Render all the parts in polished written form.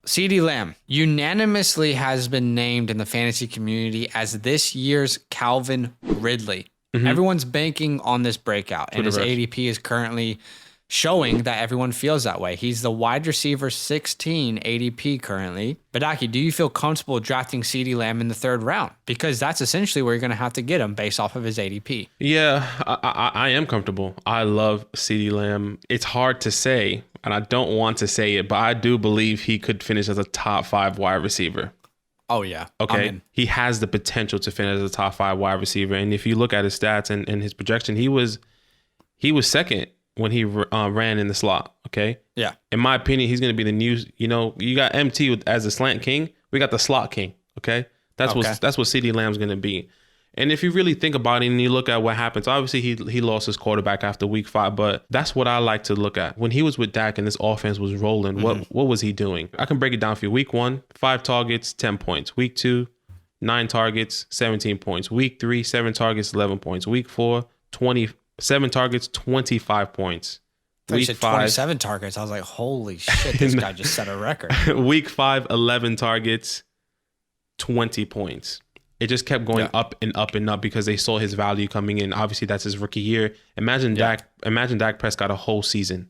Ceedee Lamb unanimously has been named in the fantasy community as this year's Calvin Ridley. Everyone's banking on this breakout, and his ADP is currently showing that everyone feels that way. He's the wide receiver 16 ADP currently. Badake, do you feel comfortable drafting Ceedee Lamb in the 3rd round? Because that's essentially where you're going to have to get him based off of his ADP. Yeah, I am comfortable. I love Ceedee Lamb. It's hard to say, and I don't want to say it, but I do believe he could finish as a top 5 wide receiver. Oh, yeah. Okay. He has the potential to finish as a top 5 wide receiver. And if you look at his stats and his projection, he was second when he ran in the slot. Okay. Yeah. In my opinion, he's going to be the new, you got MT as the slant king. We got the slot king. Okay. That's what Ceedee Lamb's going to be. And if you really think about it and you look at what happens, obviously he lost his quarterback after week 5, but that's what I like to look at. When he was with Dak and this offense was rolling, what was he doing? I can break it down for you. Week 1, 5 targets, 10 points. Week 2, 9 targets, 17 points. Week 3, 7 targets, 11 points. Week 4, 27 targets, 25 points. Week 5, 27 targets. I was like, holy shit, this guy just set a record. Week 5, 11 targets, 20 points. It just kept going up and up and up because they saw his value coming in. Obviously, that's his rookie year. Imagine Dak Prescott a whole season.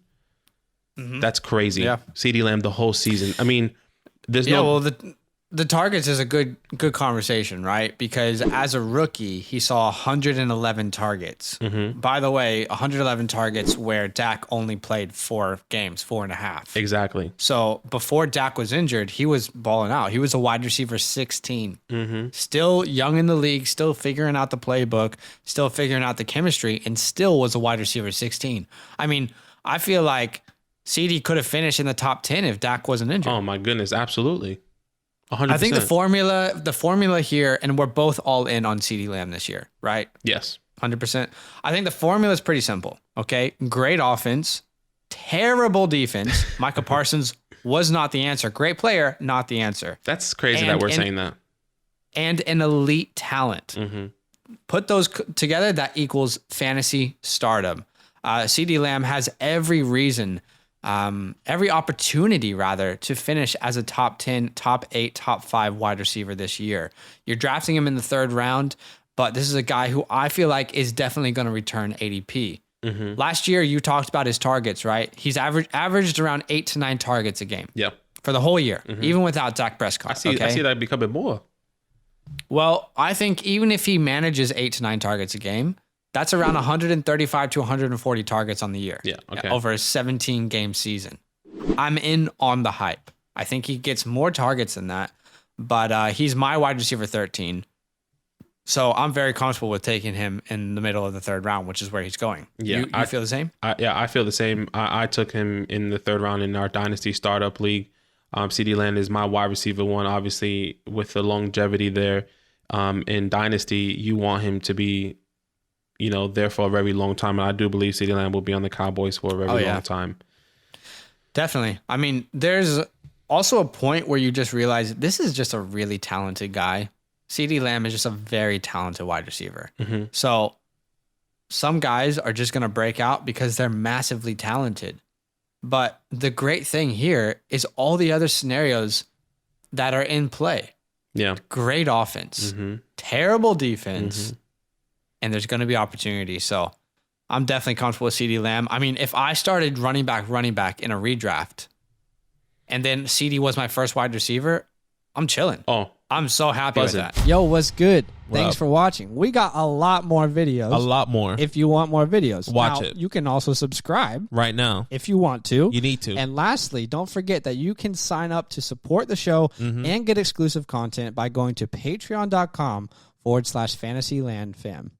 That's crazy. Yeah. Ceedee Lamb the whole season. I mean, the targets is a good conversation, right? Because as a rookie, he saw 111 targets. By the way, 111 targets where Dak only played 4 games, 4.5. Exactly. So before Dak was injured, he was balling out. He was a wide receiver 16. Still young in the league, still figuring out the playbook, still figuring out the chemistry, and still was a wide receiver 16. I mean, I feel like Ceedee could have finished in the top 10 if Dak wasn't injured. Oh my goodness, absolutely. 100%. I think the formula here, and we're both all in on Ceedee Lamb this year, right? Yes. 100%. I think the formula is pretty simple, okay? Great offense, terrible defense. Micah Parsons was not the answer. Great player, not the answer. That's crazy that we're saying that. And an elite talent. Put those together, that equals fantasy stardom. Ceedee Lamb has every reason, every opportunity rather, to finish as a top 10, top 8, top 5 wide receiver this year. You're drafting him in the 3rd round, but this is a guy who I feel like is definitely going to return ADP. Last year, you talked about his targets, right? He's averaged around 8 to 9 targets a game. Yeah. For the whole year, even without Dak Prescott. I see that becoming more. Well, I think even if he manages 8 to 9 targets a game, that's around 135 to 140 targets on the year. Yeah, okay. Over a 17-game season. I'm in on the hype. I think he gets more targets than that, but he's my wide receiver 13. So I'm very comfortable with taking him in the middle of the 3rd round, which is where he's going. Yeah, I feel the same? I feel the same. I took him in the 3rd round in our Dynasty Startup League. Ceedee Lamb is my wide receiver 1, obviously, with the longevity there. In Dynasty, you want him to be there for a very long time. And I do believe Ceedee Lamb will be on the Cowboys for a very long time. Definitely. I mean, there's also a point where you just realize this is just a really talented guy. Ceedee Lamb is just a very talented wide receiver. So some guys are just going to break out because they're massively talented. But the great thing here is all the other scenarios that are in play. Yeah. Great offense, terrible defense, and there's going to be opportunity. So I'm definitely comfortable with Ceedee Lamb. I mean, if I started running back in a redraft and then Ceedee was my first wide receiver, I'm chilling. Oh, I'm so happy with that. Yo, what's good? Thanks for watching. We got a lot more videos. A lot more. If you want more videos. Watch now, it. You can also subscribe. Right now. If you want to. You need to. And lastly, don't forget that you can sign up to support the show and get exclusive content by going to patreon.com/fantasylandfam.